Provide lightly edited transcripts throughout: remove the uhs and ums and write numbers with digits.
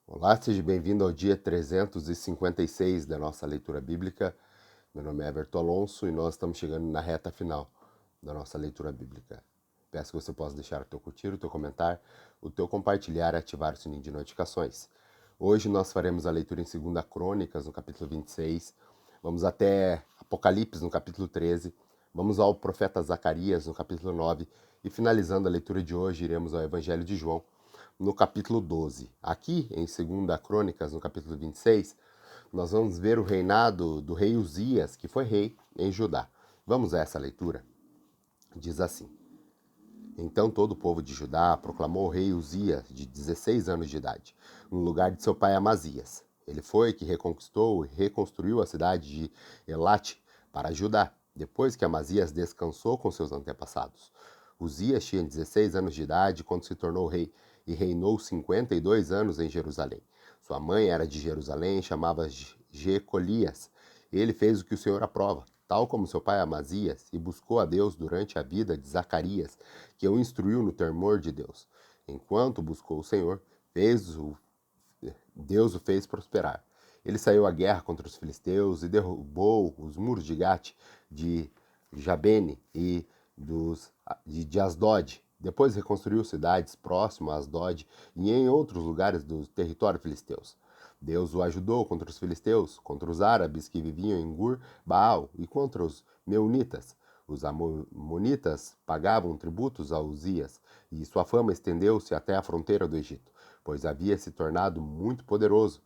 Olá, seja bem-vindo ao dia 356 da nossa leitura bíblica. Meu nome é Everton Alonso e nós estamos chegando na reta final da nossa leitura bíblica. Peço que você possa deixar o teu curtir, o teu comentar, o teu compartilhar e ativar o sininho de notificações. Hoje nós faremos a leitura em 2 Crônicas, no capítulo 26. Vamos até Apocalipse, no capítulo 13. Vamos ao profeta Zacarias, no capítulo 9. E finalizando a leitura de hoje, iremos ao Evangelho de João, no capítulo 12. Aqui, em 2 Crônicas, no capítulo 26, nós vamos ver o reinado do rei Uzias, que foi rei em Judá. Vamos a essa leitura? Diz assim: Então todo o povo de Judá proclamou o rei Uzias, de 16 anos de idade, no lugar de seu pai Amazias. Ele foi que reconquistou e reconstruiu a cidade de Elate para Judá, depois que Amazias descansou com seus antepassados. Uzias tinha 16 anos de idade quando se tornou rei e reinou 52 anos em Jerusalém. Sua mãe era de Jerusalém e chamava Jecolias. Ele fez o que o Senhor aprova, tal como seu pai Amazias, e buscou a Deus durante a vida de Zacarias, que o instruiu no temor de Deus. Enquanto buscou o Senhor, Deus o fez prosperar. Ele saiu à guerra contra os filisteus e derrubou os muros de Gate, de Jabene e de Asdod. Depois reconstruiu cidades próximas a Asdod e em outros lugares do território filisteus. Deus o ajudou contra os filisteus, contra os árabes que viviam em Gur, Baal e contra os meunitas. Os amonitas pagavam tributos a Uzias, e sua fama estendeu-se até a fronteira do Egito, pois havia se tornado muito poderoso.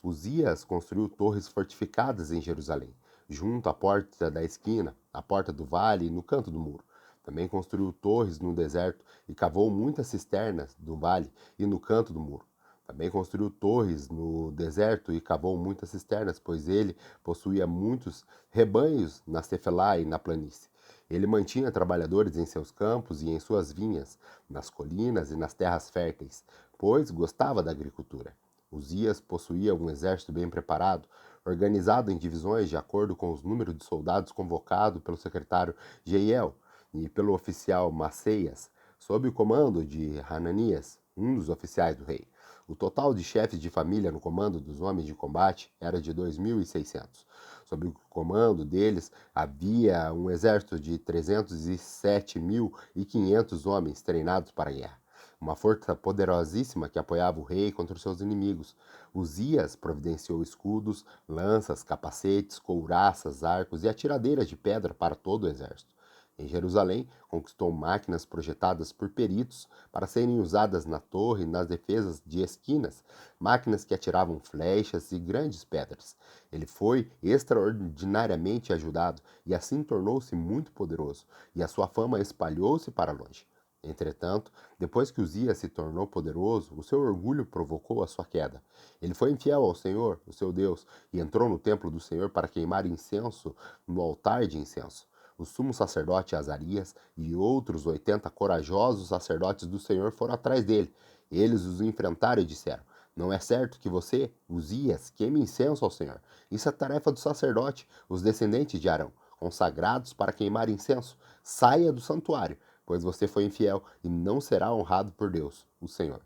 Uzias construiu torres fortificadas em Jerusalém, junto à porta da esquina, à porta do vale e no canto do muro. Também construiu torres no deserto e cavou muitas cisternas no vale e no canto do muro. Também construiu torres no deserto e cavou muitas cisternas, pois ele possuía muitos rebanhos na Cefelá e na planície. Ele mantinha trabalhadores em seus campos e em suas vinhas, nas colinas e nas terras férteis, pois gostava da agricultura. Uzias possuía um exército bem preparado, organizado em divisões de acordo com os números de soldados convocado pelo secretário Jeiel e pelo oficial Maceias, sob o comando de Hananias, um dos oficiais do rei. O total de chefes de família no comando dos homens de combate era de 2.600. Sob o comando deles havia um exército de 307.500 homens treinados para a guerra. Uma força poderosíssima que apoiava o rei contra os seus inimigos. Uzias providenciou escudos, lanças, capacetes, couraças, arcos e atiradeiras de pedra para todo o exército. Em Jerusalém, conquistou máquinas projetadas por peritos para serem usadas na torre e nas defesas de esquinas, máquinas que atiravam flechas e grandes pedras. Ele foi extraordinariamente ajudado e assim tornou-se muito poderoso, e a sua fama espalhou-se para longe. Entretanto, depois que Uzias se tornou poderoso, o seu orgulho provocou a sua queda. Ele foi infiel ao Senhor, o seu Deus, e entrou no templo do Senhor para queimar incenso no altar de incenso. O sumo sacerdote Azarias e outros 80 corajosos sacerdotes do Senhor foram atrás dele. Eles os enfrentaram e disseram: Não é certo que você, Uzias, queime incenso ao Senhor. Isso é tarefa do sacerdote, os descendentes de Arão, consagrados para queimar incenso. Saia do santuário, pois você foi infiel e não será honrado por Deus, o Senhor.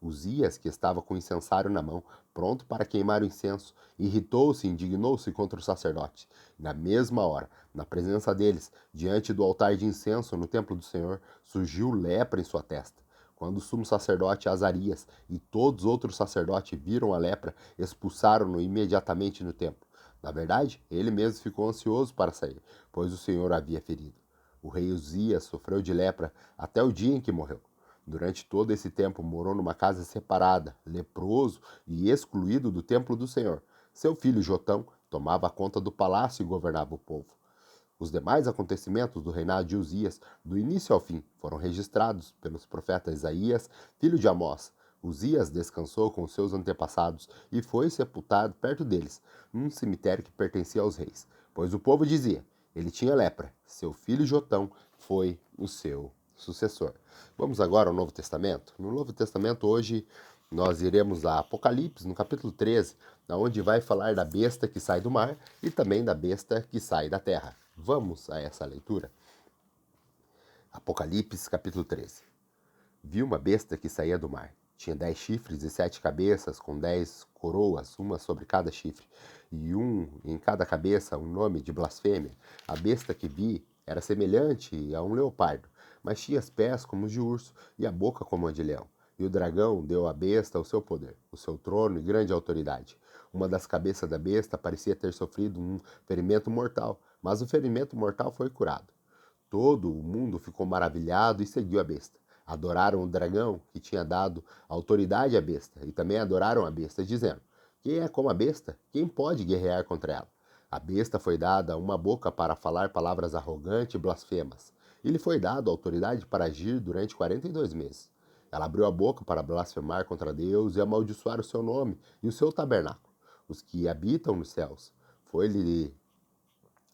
Uzias, que estava com o incensário na mão, pronto para queimar o incenso, irritou-se e indignou-se contra os sacerdotes. Na mesma hora, na presença deles, diante do altar de incenso no templo do Senhor, surgiu lepra em sua testa. Quando o sumo sacerdote Azarias e todos os outros sacerdotes viram a lepra, expulsaram-no imediatamente no templo. Na verdade, ele mesmo ficou ansioso para sair, pois o Senhor havia ferido. O rei Uzias sofreu de lepra até o dia em que morreu. Durante todo esse tempo morou numa casa separada, leproso e excluído do templo do Senhor. Seu filho Jotão tomava conta do palácio e governava o povo. Os demais acontecimentos do reinado de Uzias, do início ao fim, foram registrados pelos profetas Isaías, filho de Amós. Uzias descansou com seus antepassados e foi sepultado perto deles, num cemitério que pertencia aos reis, pois o povo dizia: ele tinha lepra, seu filho Jotão foi o seu sucessor. Vamos agora ao Novo Testamento. No Novo Testamento, hoje, nós iremos a Apocalipse, no capítulo 13, onde vai falar da besta que sai do mar e também da besta que sai da terra. Vamos a essa leitura. Apocalipse, capítulo 13. Vi uma besta que saía do mar. Tinha 10 chifres e 7 cabeças, com 10 coroas, uma sobre cada chifre, e um em cada cabeça, um nome de blasfêmia. A besta que vi era semelhante a um leopardo, mas tinha os pés como os de urso e a boca como a de leão. E o dragão deu à besta o seu poder, o seu trono e grande autoridade. Uma das cabeças da besta parecia ter sofrido um ferimento mortal, mas o ferimento mortal foi curado. Todo o mundo ficou maravilhado e seguiu a besta. Adoraram o dragão, que tinha dado autoridade à besta, e também adoraram a besta, dizendo: Quem é como a besta? Quem pode guerrear contra ela? A besta foi dada uma boca para falar palavras arrogantes e blasfemas. E lhe foi dado autoridade para agir durante 42 meses. Ela abriu a boca para blasfemar contra Deus e amaldiçoar o seu nome e o seu tabernáculo, os que habitam nos céus. Foi-lhe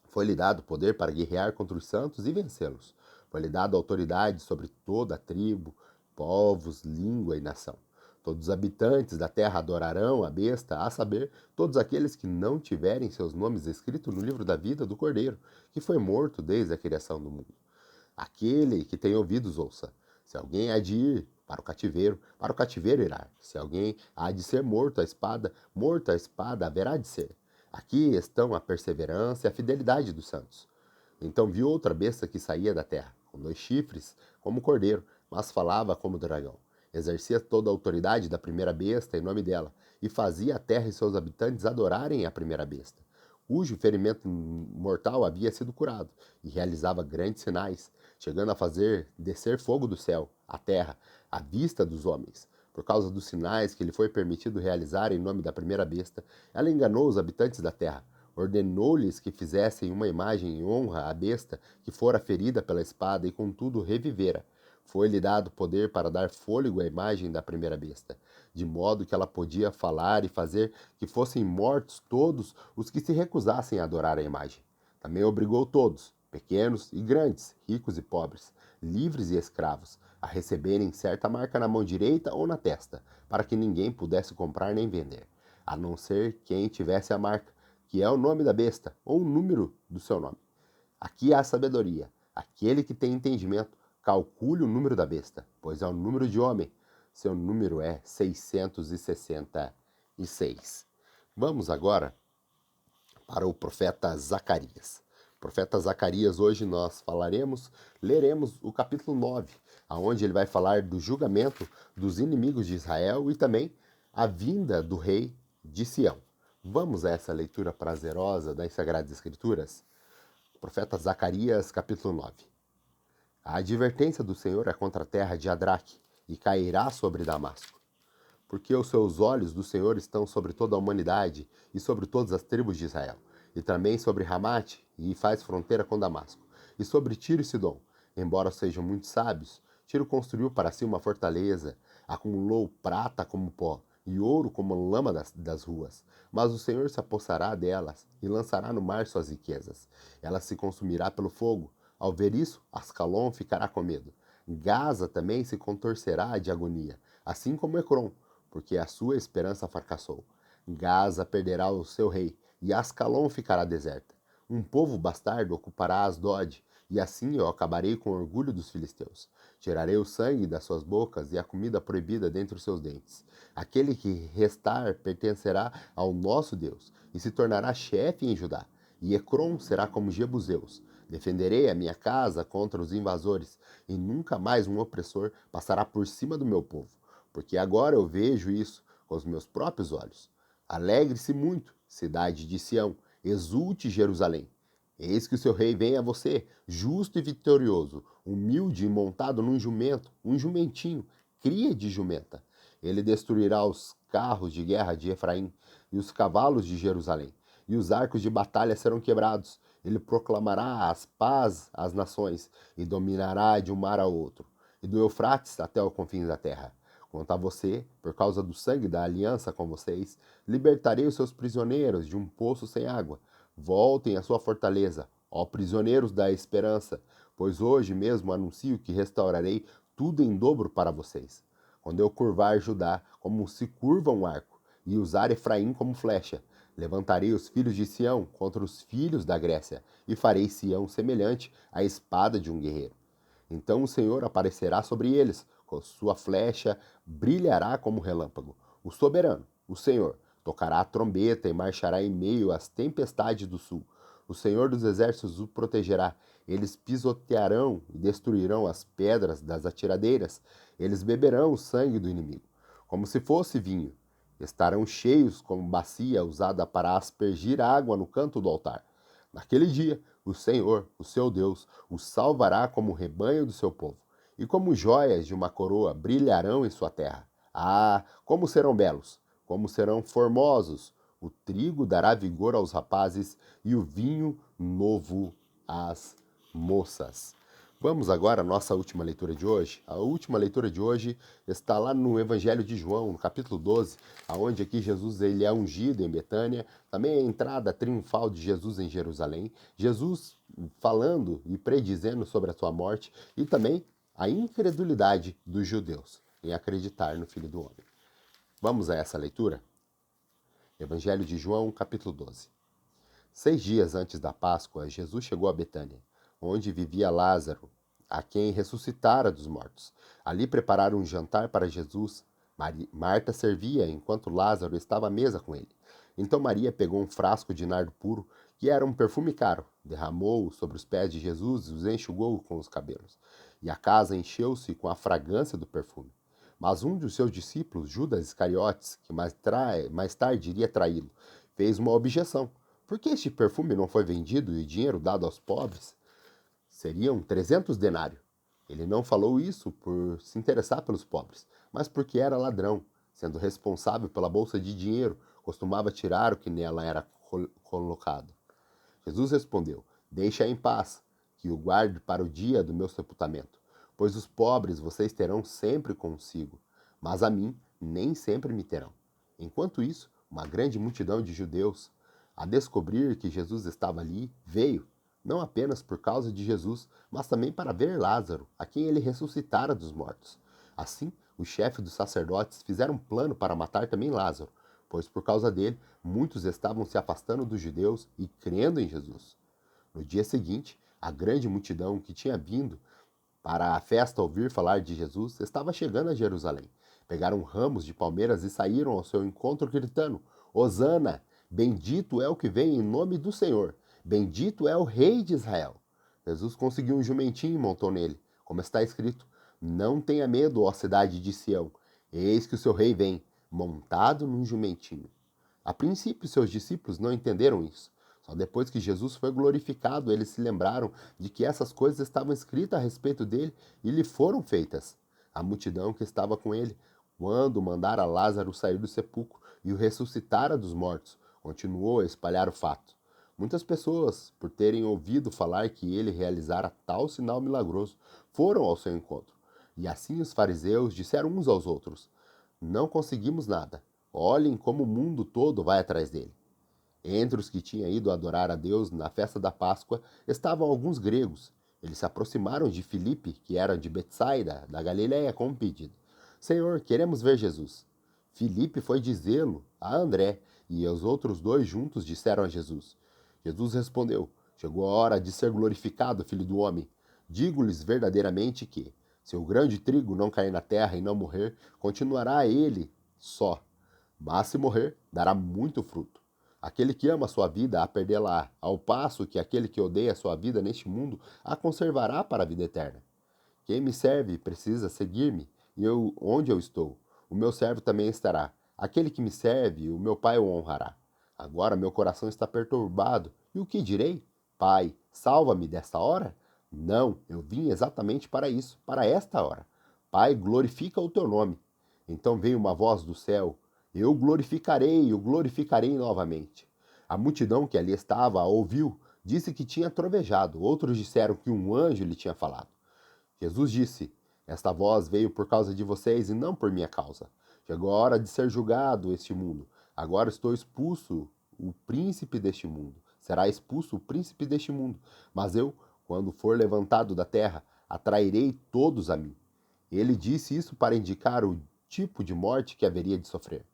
foi-lhe dado poder para guerrear contra os santos e vencê-los. Foi-lhe dado autoridade sobre toda a tribo, povos, língua e nação. Todos os habitantes da terra adorarão a besta, a saber, todos aqueles que não tiverem seus nomes escritos no livro da vida do Cordeiro, que foi morto desde a criação do mundo. Aquele que tem ouvidos, ouça. Se alguém há de ir para o cativeiro irá. Se alguém há de ser morto a espada haverá de ser. Aqui estão a perseverança e a fidelidade dos santos. Então viu outra besta que saía da terra, com 2 chifres, como o cordeiro, mas falava como o dragão. Exercia toda a autoridade da primeira besta em nome dela, e fazia a terra e seus habitantes adorarem a primeira besta, cujo ferimento mortal havia sido curado, e realizava grandes sinais, chegando a fazer descer fogo do céu, à terra, à vista dos homens. Por causa dos sinais que lhe foi permitido realizar em nome da primeira besta, ela enganou os habitantes da terra. Ordenou-lhes que fizessem uma imagem em honra à besta que fora ferida pela espada e contudo revivera. Foi-lhe dado poder para dar fôlego à imagem da primeira besta, de modo que ela podia falar e fazer que fossem mortos todos os que se recusassem a adorar a imagem. Também obrigou todos, pequenos e grandes, ricos e pobres, livres e escravos, a receberem certa marca na mão direita ou na testa, para que ninguém pudesse comprar nem vender, a não ser quem tivesse a marca, que é o nome da besta, ou o número do seu nome. Aqui há sabedoria. Aquele que tem entendimento, calcule o número da besta, pois é o número de homem. Seu número é 666. Vamos agora para o profeta Zacarias. O profeta Zacarias, hoje nós leremos o capítulo 9, aonde ele vai falar do julgamento dos inimigos de Israel e também a vinda do rei de Sião. Vamos a essa leitura prazerosa das Sagradas Escrituras? Profeta Zacarias, capítulo 9. A advertência do Senhor é contra a terra de Adraque, e cairá sobre Damasco. Porque os seus olhos do Senhor estão sobre toda a humanidade e sobre todas as tribos de Israel, e também sobre Ramate, e faz fronteira com Damasco, e sobre Tiro e Sidom. Embora sejam muito sábios, Tiro construiu para si uma fortaleza, acumulou prata como pó, e ouro como lama das ruas. Mas o Senhor se apossará delas e lançará no mar suas riquezas. Ela se consumirá pelo fogo. Ao ver isso, Ascalon ficará com medo. Gaza também se contorcerá de agonia, assim como Ecrom, porque a sua esperança fracassou. Gaza perderá o seu rei, e Ascalon ficará deserta. Um povo bastardo ocupará Asdod, e assim eu acabarei com o orgulho dos filisteus. Tirarei o sangue das suas bocas e a comida proibida dentre os seus dentes. Aquele que restar pertencerá ao nosso Deus, e se tornará chefe em Judá. E Ecrom será como Jebuseus. Defenderei a minha casa contra os invasores, e nunca mais um opressor passará por cima do meu povo, porque agora eu vejo isso com os meus próprios olhos. Alegre-se muito, cidade de Sião, exulte Jerusalém. Eis que o seu rei vem a você, justo e vitorioso, humilde e montado num jumento, um jumentinho, cria de jumenta. Ele destruirá os carros de guerra de Efraim e os cavalos de Jerusalém, e os arcos de batalha serão quebrados. Ele proclamará as paz às nações e dominará de um mar ao outro, e do Eufrates até os confins da terra. Quanto a você, por causa do sangue da aliança com vocês, libertarei os seus prisioneiros de um poço sem água. Voltem à sua fortaleza, ó prisioneiros da esperança, pois hoje mesmo anuncio que restaurarei tudo em dobro para vocês. Quando eu curvar Judá como se curva um arco, e usar Efraim como flecha, levantarei os filhos de Sião contra os filhos da Grécia, e farei Sião semelhante à espada de um guerreiro. Então o Senhor aparecerá sobre eles, com sua flecha brilhará como relâmpago. O soberano, o Senhor, tocará a trombeta e marchará em meio às tempestades do sul. O Senhor dos exércitos o protegerá. Eles pisotearão e destruirão as pedras das atiradeiras. Eles beberão o sangue do inimigo, como se fosse vinho. Estarão cheios como bacia usada para aspergir água no canto do altar. Naquele dia, o Senhor, o seu Deus, os salvará como o rebanho do seu povo, e como joias de uma coroa brilharão em sua terra. Ah, como serão belos, como serão formosos! O trigo dará vigor aos rapazes e o vinho novo às moças. Vamos agora à nossa última leitura de hoje. A última leitura de hoje está lá no Evangelho de João, no capítulo 12, aonde aqui Jesus ele é ungido em Betânia, também a entrada triunfal de Jesus em Jerusalém, Jesus falando e predizendo sobre a sua morte e também a incredulidade dos judeus em acreditar no Filho do Homem. Vamos a essa leitura? Evangelho de João, capítulo 12. 6 dias antes da Páscoa, Jesus chegou a Betânia, onde vivia Lázaro, a quem ressuscitara dos mortos. Ali prepararam um jantar para Jesus. Marta servia, enquanto Lázaro estava à mesa com ele. Então Maria pegou um frasco de nardo puro, que era um perfume caro, derramou-o sobre os pés de Jesus e os enxugou com os cabelos. E a casa encheu-se com a fragrância do perfume. Mas um dos seus discípulos, Judas Iscariotes, que mais tarde iria traí-lo, fez uma objeção. Por que este perfume não foi vendido e o dinheiro dado aos pobres? Seriam 300 denários. Ele não falou isso por se interessar pelos pobres, mas porque era ladrão, sendo responsável pela bolsa de dinheiro, costumava tirar o que nela era colocado. Jesus respondeu: Deixa em paz, que o guarde para o dia do meu sepultamento, pois os pobres vocês terão sempre consigo, mas a mim nem sempre me terão. Enquanto isso, uma grande multidão de judeus, a descobrir que Jesus estava ali, veio, não apenas por causa de Jesus, mas também para ver Lázaro, a quem ele ressuscitara dos mortos. Assim, os chefes dos sacerdotes fizeram um plano para matar também Lázaro, pois por causa dele, muitos estavam se afastando dos judeus e crendo em Jesus. No dia seguinte, a grande multidão que tinha vindo para a festa ouvir falar de Jesus estava chegando a Jerusalém. Pegaram ramos de palmeiras e saíram ao seu encontro gritando: Hosana! Bendito é o que vem em nome do Senhor! Bendito é o Rei de Israel! Jesus conseguiu um jumentinho e montou nele, como está escrito: Não tenha medo, ó cidade de Sião, eis que o seu rei vem, montado num jumentinho. A princípio, seus discípulos não entenderam isso. Só depois que Jesus foi glorificado, eles se lembraram de que essas coisas estavam escritas a respeito dele e lhe foram feitas. A multidão que estava com ele, quando mandara Lázaro sair do sepulcro e o ressuscitara dos mortos, continuou a espalhar o fato. Muitas pessoas, por terem ouvido falar que ele realizara tal sinal milagroso, foram ao seu encontro. E assim os fariseus disseram uns aos outros: Não conseguimos nada. Olhem como o mundo todo vai atrás dele. Entre os que tinham ido adorar a Deus na festa da Páscoa estavam alguns gregos. Eles se aproximaram de Filipe, que era de Betsaida, da Galiléia, com um pedido: Senhor, queremos ver Jesus. Filipe foi dizê-lo a André, e os outros dois juntos disseram a Jesus. Jesus respondeu: Chegou a hora de ser glorificado, Filho do Homem. Digo-lhes verdadeiramente que, se o grão de trigo não cair na terra e não morrer, continuará ele só. Mas se morrer, dará muito fruto. Aquele que ama a sua vida a perdê-la, ao passo que aquele que odeia a sua vida neste mundo a conservará para a vida eterna. Quem me serve precisa seguir-me, e onde eu estou, o meu servo também estará. Aquele que me serve, o meu Pai o honrará. Agora meu coração está perturbado, e o que direi? Pai, salva-me desta hora? Não, eu vim exatamente para isso, para esta hora. Pai, glorifica o teu nome. Então veio uma voz do céu: Eu o glorificarei novamente. A multidão que ali estava a ouviu, disse que tinha trovejado, outros disseram que um anjo lhe tinha falado. Jesus disse: Esta voz veio por causa de vocês e não por minha causa. Chegou a hora de ser julgado este mundo. Agora estou expulso o príncipe deste mundo. Será expulso o príncipe deste mundo. Mas eu, quando for levantado da terra, atrairei todos a mim. Ele disse isso para indicar o tipo de morte que haveria de sofrer.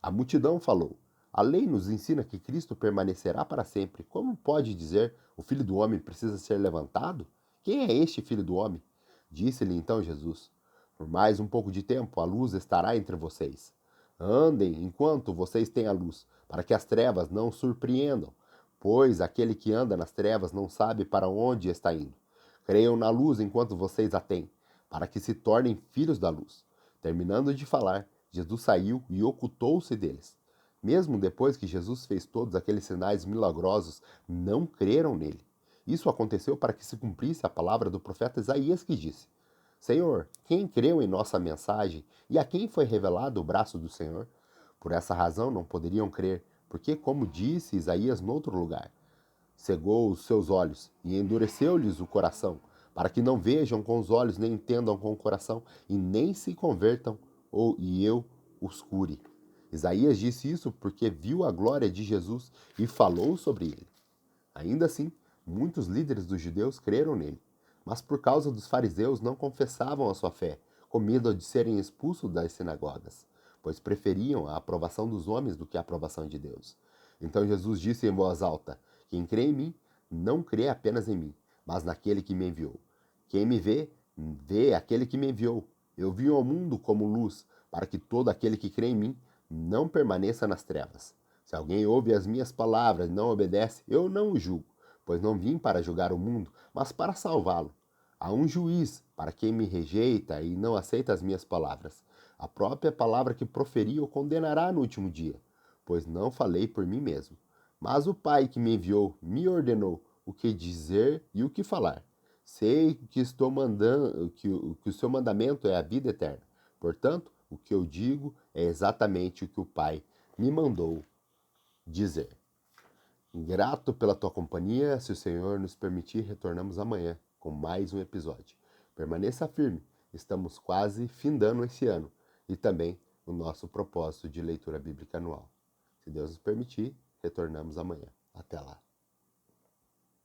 A multidão falou: A lei nos ensina que Cristo permanecerá para sempre. Como pode dizer: O Filho do Homem precisa ser levantado? Quem é este Filho do Homem? Disse-lhe então Jesus: Por mais um pouco de tempo, a luz estará entre vocês. Andem enquanto vocês têm a luz, para que as trevas não os surpreendam, pois aquele que anda nas trevas não sabe para onde está indo. Creiam na luz enquanto vocês a têm, para que se tornem filhos da luz. Terminando de falar, Jesus saiu e ocultou-se deles. Mesmo depois que Jesus fez todos aqueles sinais milagrosos, não creram nele. Isso aconteceu para que se cumprisse a palavra do profeta Isaías que disse: Senhor, quem creu em nossa mensagem e a quem foi revelado o braço do Senhor? Por essa razão não poderiam crer, porque, como disse Isaías noutro lugar, cegou os seus olhos e endureceu-lhes o coração, para que não vejam com os olhos, nem entendam com o coração, e nem se convertam, e eu os cure. Isaías disse isso porque viu a glória de Jesus e falou sobre ele. Ainda assim, muitos líderes dos judeus creram nele, mas por causa dos fariseus não confessavam a sua fé, com medo de serem expulsos das sinagogas, pois preferiam a aprovação dos homens do que a aprovação de Deus. Então Jesus disse em voz alta: Quem crê em mim, não crê apenas em mim, mas naquele que me enviou. Quem me vê, vê aquele que me enviou. Eu vim ao mundo como luz, para que todo aquele que crê em mim não permaneça nas trevas. Se alguém ouve as minhas palavras e não obedece, eu não o julgo, pois não vim para julgar o mundo, mas para salvá-lo. Há um juiz para quem me rejeita e não aceita as minhas palavras. A própria palavra que proferi o condenará no último dia, pois não falei por mim mesmo. Mas o Pai que me enviou me ordenou o que dizer e o que falar. Sei que estou mandando que o seu mandamento é a vida eterna. Portanto, o que eu digo é exatamente o que o Pai me mandou dizer. Grato pela tua companhia, se o Senhor nos permitir, retornamos amanhã com mais um episódio. Permaneça firme, estamos quase findando esse ano e também o nosso propósito de leitura bíblica anual. Se Deus nos permitir, retornamos amanhã. Até lá.